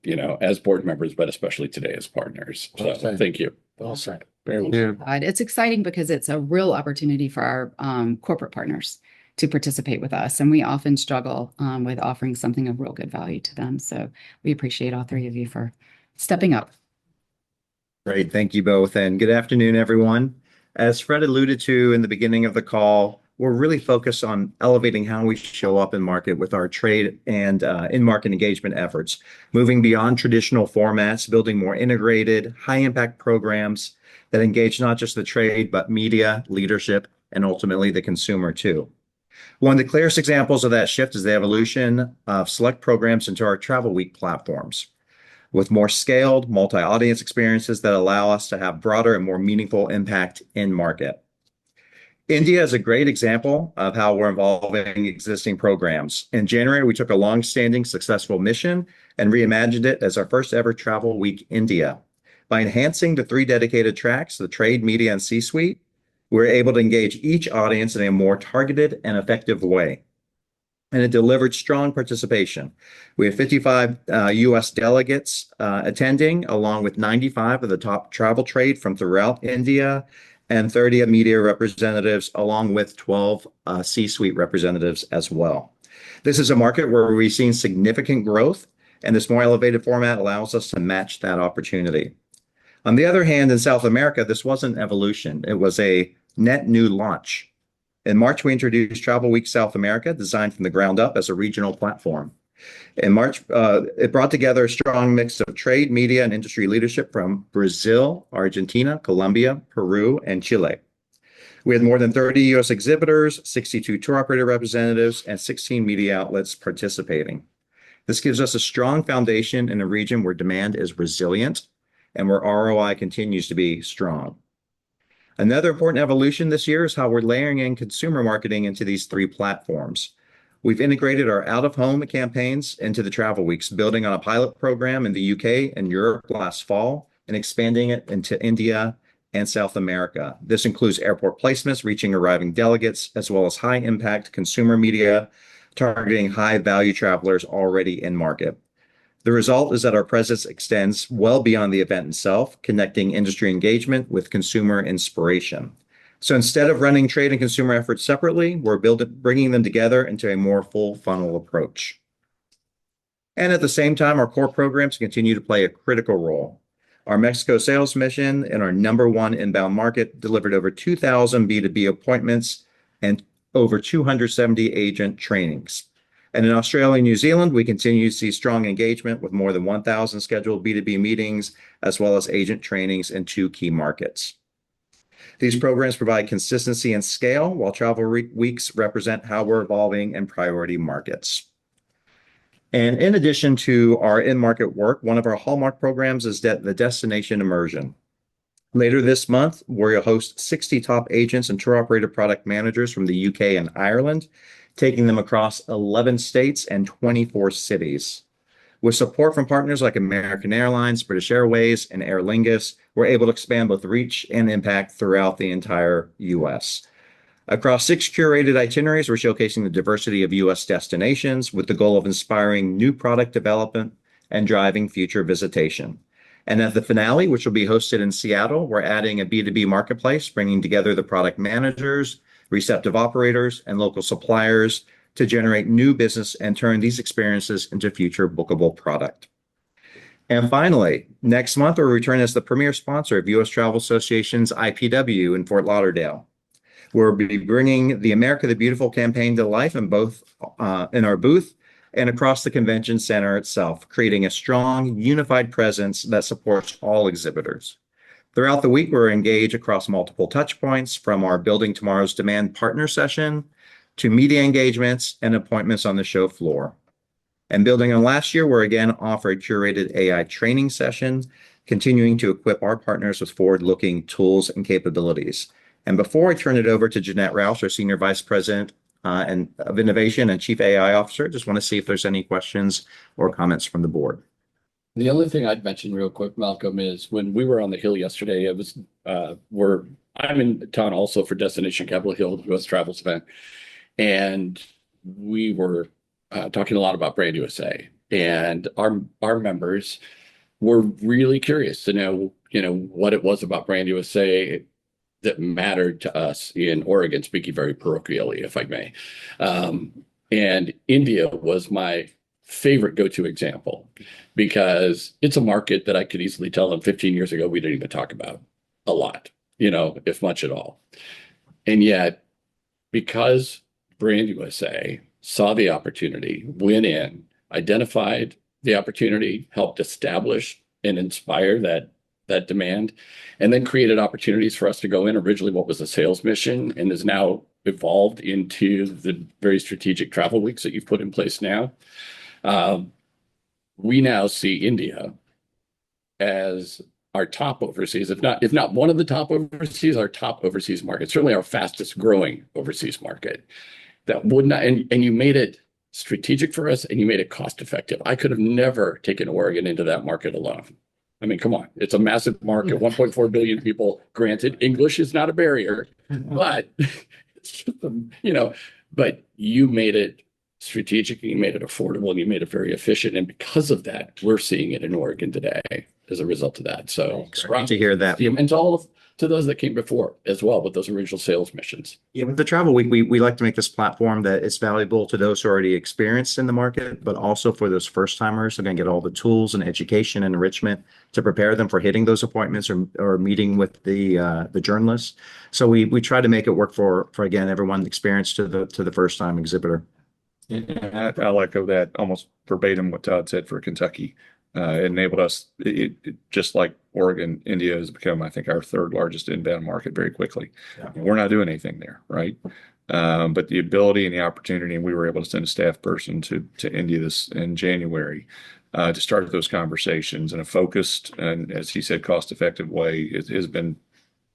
as board members, but especially today as partners. So thank you. Well said. Very well. Yeah. It's exciting because it's a real opportunity for our corporate partners to participate with us. And we often struggle with offering something of real good value to them. So we appreciate all three of you for stepping up. Great. Thank you both. And good afternoon, everyone. As Fred alluded to in the beginning of the call, we're really focused on elevating how we show up in market with our trade and in-market engagement efforts, moving beyond traditional formats, building more integrated, high-impact programs that engage not just the trade, but media, leadership, and ultimately the consumer too. One of the clearest examples of that shift is the evolution of select programs into our Travel Week platforms, with more scaled, multi-audience experiences that allow us to have broader and more meaningful impact in market. India is a great example of how we're evolving existing programs. In January, we took a long-standing successful mission and reimagined it as our first ever Travel Week India. By enhancing the 3 dedicated tracks, the trade, media, and C-suite, we're able to engage each audience in a more targeted and effective way. And it delivered strong participation. We had 55 U.S. delegates attending, along with 95 of the top travel trade from throughout India, and 30 media representatives, along with 12 C-suite representatives as well. This is a market where we've seen significant growth, and this more elevated format allows us to match that opportunity. On the other hand, in South America, this wasn't evolution. It was a net new launch. In March, we introduced Travel Week South America, designed from the ground up as a regional platform. In March, it brought together a strong mix of trade, media, and industry leadership from Brazil, Argentina, Colombia, Peru, and Chile. We had more than 30 U.S. exhibitors, 62 tour operator representatives, and 16 media outlets participating. This gives us a strong foundation in a region where demand is resilient and where ROI continues to be strong. Another important evolution this year is how we're layering in consumer marketing into these 3 platforms. We've integrated our out-of-home campaigns into the travel weeks, building on a pilot program in the UK and Europe last fall and expanding it into India and South America. This includes airport placements reaching arriving delegates, as well as high-impact consumer media targeting high-value travelers already in market. The result is that our presence extends well beyond the event itself, connecting industry engagement with consumer inspiration. So instead of running trade and consumer efforts separately, we're bringing them together into a more full funnel approach. And at the same time, our core programs continue to play a critical role. Our Mexico sales mission in our #1 inbound market delivered over 2,000 B2B appointments and over 270 agent trainings. And in Australia and New Zealand, we continue to see strong engagement with more than 1,000 scheduled B2B meetings, as well as agent trainings in 2 key markets. These programs provide consistency and scale, while travel weeks represent how we're evolving in priority markets. And in addition to our in-market work, one of our hallmark programs is the Destination Immersion. Later this month, we'll host 60 top agents and tour operator product managers from the UK and Ireland, taking them across 11 states and 24 cities. With support from partners like American Airlines, British Airways, and Aer Lingus, we're able to expand both reach and impact throughout the entire US. Across 6 curated itineraries, we're showcasing the diversity of US destinations with the goal of inspiring new product development and driving future visitation. And at the finale, which will be hosted in Seattle, we're adding a B2B marketplace, bringing together the product managers, receptive operators, and local suppliers to generate new business and turn these experiences into future bookable product. And finally, next month, we'll return as the premier sponsor of U.S. Travel Association's IPW in Fort Lauderdale. We'll be bringing the America the Beautiful campaign to life in both in our booth and across the convention center itself, creating a strong, unified presence that supports all exhibitors. Throughout the week, we're engaged across multiple touch points, from our Building Tomorrow's Demand partner session to media engagements and appointments on the show floor. And building on last year, we're again offer a curated AI training session, continuing to equip our partners with forward-looking tools and capabilities. And before I turn it over to Jeanette Rouse, our Senior Vice President of Innovation and Chief AI Officer, just want to see if there's any questions or comments from the board. The only thing I'd mention real quick, Malcolm, is when we were on the Hill yesterday, it was I'm in town also for Destination Capitol Hill, the US Travels event, and we were talking a lot about Brand USA, and our members were really curious to know, what it was about Brand USA that mattered to us in Oregon, speaking very parochially, if I may. And India was my favorite go-to example, because it's a market that I could easily tell them 15 years ago we didn't even talk about a lot, if much at all. And yet, because Brand USA saw the opportunity, went in, identified the opportunity, helped establish and inspire that demand, and then created opportunities for us to go in. Originally, what was a sales mission and is now evolved into the very strategic travel weeks that you've put in place now. We now see India as our top overseas, if not one of the top overseas, our top overseas market, certainly our fastest growing overseas market. That would not, and you made it strategic for us, and you made it cost effective. I could have never taken Oregon into that market alone. I mean, come on, it's a massive market, 1.4 billion people. Granted, English is not a barrier, but it's just, but you made it strategic, and you made it affordable, and you made it very efficient. And because of that, we're seeing it in Oregon today as a result of that. So great to hear that. And to those that came before as well with those original sales missions. Yeah, with the travel week, we like to make this platform that is valuable to those who are already experienced in the market, but also for those first timers. They're going to get all the tools and education and enrichment to prepare them for hitting those appointments or meeting with the journalists. So we try to make it work for again everyone experienced to the first time exhibitor. I'll echo that almost verbatim what Todd said for Kentucky. It enabled us, just like Oregon, India has become, I think, our 3rd largest inbound market very quickly. Yeah. We're not doing anything there, right? But the ability and the opportunity, and we were able to send a staff person to India in January to start those conversations in a focused and, as he said, cost-effective way. It has been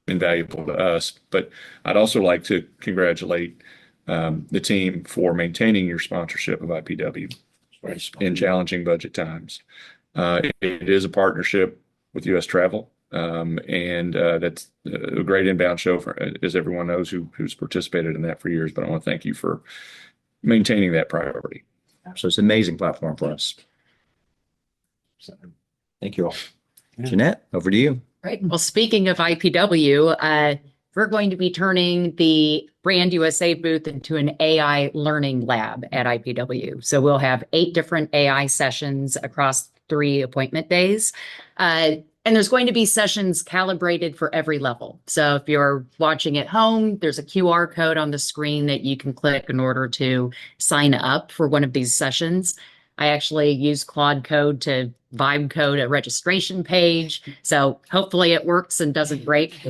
invaluable to us. But I'd also like to congratulate the team for maintaining your sponsorship of IPW in challenging budget times. It is a partnership with U.S. Travel, and that's a great inbound show, as everyone knows who's participated in that for years. But I want to thank you for maintaining that priority. So it's an amazing platform for us. So, thank you all. Jeanette, over to you. Right. Well, speaking of IPW, we're going to be turning the Brand USA booth into an AI learning lab at IPW. So we'll have 8 different AI sessions across 3 appointment days. And there's going to be sessions calibrated for every level. So if you're watching at home, there's a QR code on the screen that you can click in order to sign up for one of these sessions. I actually use Claude Code to vibe code a registration page. So hopefully it works and doesn't break.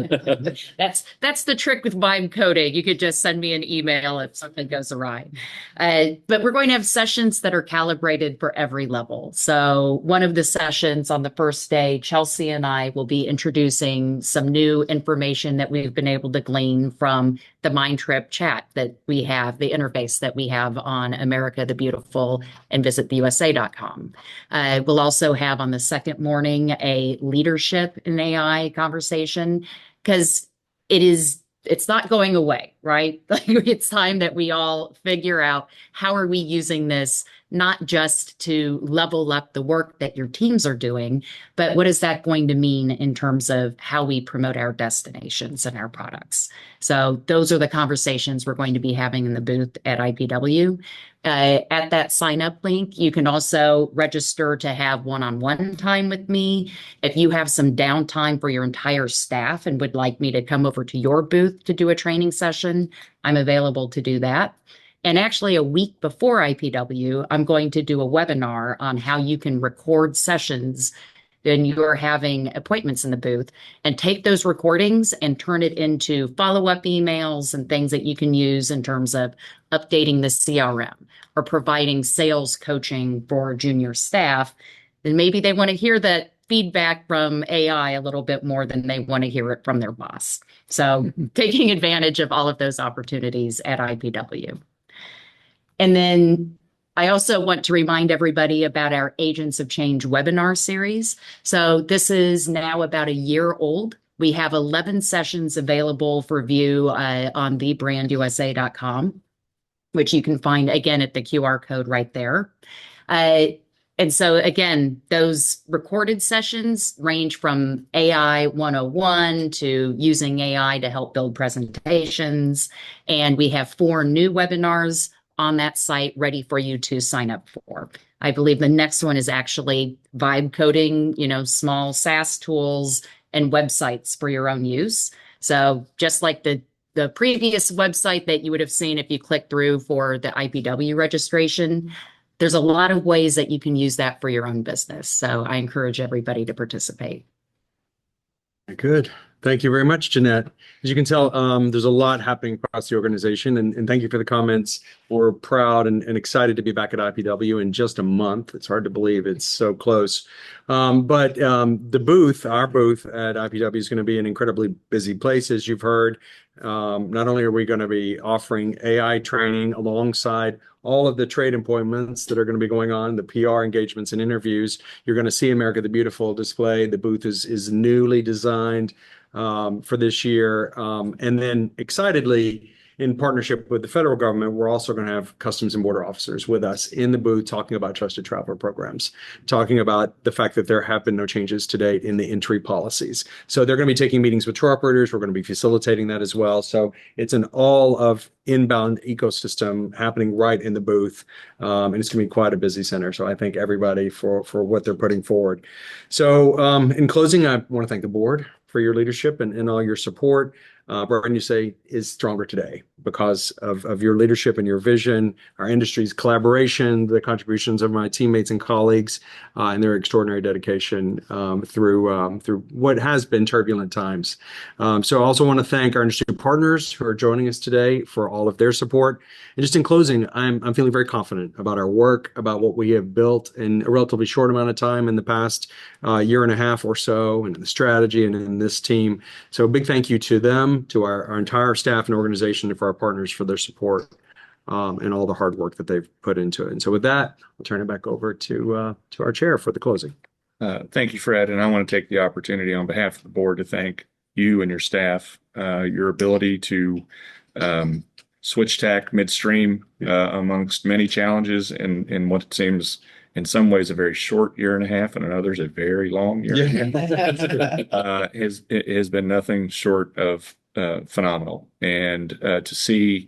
That's the trick with vibe coding. You could just send me an email if something goes awry. But we're going to have sessions that are calibrated for every level. So one of the sessions on the first day, Chelsea and I will be introducing some new information that we've been able to glean from the Mindtrip chat that we have, the interface that we have on America the Beautiful and visittheusa.com. We'll also have on the second morning a leadership in AI conversation, because it's not going away, right? Like, it's time that we all figure out how are we using this, not just to level up the work that your teams are doing, but what is that going to mean in terms of how we promote our destinations and our products? So those are the conversations we're going to be having in the booth at IPW. At that sign up link, you can also register to have one-on-one time with me. If you have some downtime for your entire staff and would like me to come over to your booth to do a training session, I'm available to do that. And actually, a week before IPW, I'm going to do a webinar on how you can record sessions when you're having appointments in the booth, and take those recordings and turn it into follow-up emails and things that you can use in terms of updating the CRM or providing sales coaching for junior staff. And maybe they want to hear that feedback from AI a little bit more than they want to hear it from their boss. So taking advantage of all of those opportunities at IPW. And then I also want to remind everybody about our Agents of Change webinar series. So this is now about a year old. We have 11 sessions available for view on thebrandusa.com, which you can find again at the QR code right there. And so again, those recorded sessions range from AI 101 to using AI to help build presentations. And we have 4 new webinars on that site ready for you to sign up for. I believe the next one is actually vibe coding, small SaaS tools and websites for your own use. So just like the previous website that you would have seen if you clicked through for the IPW registration, there's a lot of ways that you can use that for your own business. So I encourage everybody to participate. Good. Thank you very much, Jeanette. As you can tell, there's a lot happening across the organization, and thank you for the comments. We're proud and excited to be back at IPW in just a month. It's hard to believe it's so close. But the booth, our booth at IPW, is going to be an incredibly busy place, as you've heard. Not only are we going to be offering AI training alongside all of the trade appointments that are going to be going on, the PR engagements and interviews. You're going to see America the Beautiful display. The booth is newly designed for this year. And then excitedly, in partnership with the federal government, we're also going to have Customs and Border officers with us in the booth talking about trusted traveler programs, talking about the fact that there have been no changes to date in the entry policies. So they're going to be taking meetings with tour operators. We're going to be facilitating that as well. So it's an all of inbound ecosystem happening right in the booth. And it's going to be quite a busy center. So I thank everybody for what they're putting forward. So in closing, I want to thank the board for your leadership and all your support. Brand USA is stronger today because of your leadership and your vision, our industry's collaboration, the contributions of my teammates and colleagues, and their extraordinary dedication through what has been turbulent times. So I also want to thank our industry partners who are joining us today for all of their support. And just in closing, I'm feeling very confident about our work, about what we have built in a relatively short amount of time in the past year and a half or so, and the strategy and in this team. So a big thank you to them, to our entire staff and organization, and for our partners for their support. and all the hard work that they've put into it. And so with that, I'll turn it back over to our chair for the closing. Thank you, Fred. And I want to take the opportunity on behalf of the board to thank you and your staff, your ability to switch tack midstream amongst many challenges in what seems in some ways a very short year and a half, and in others a very long year. It has been nothing short of phenomenal. And to see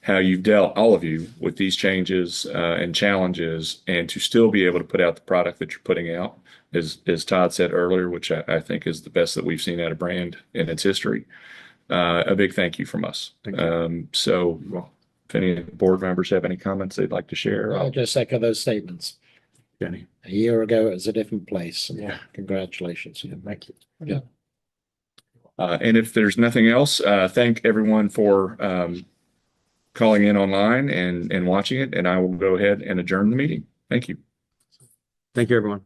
how you've dealt, all of you, with these changes and challenges, and to still be able to put out the product that you're putting out, as Todd said earlier, which I think is the best that we've seen out of Brand in its history. A big thank you from us. So if any of the board members have any comments they'd like to share. I'll just echo those statements. Jenny. A year ago, it was a different place. Yeah. Congratulations. Yeah, thank you. Yeah. And if there's nothing else, thank everyone for calling in online and watching it. And I will go ahead and adjourn the meeting. Thank you. Thank you, everyone.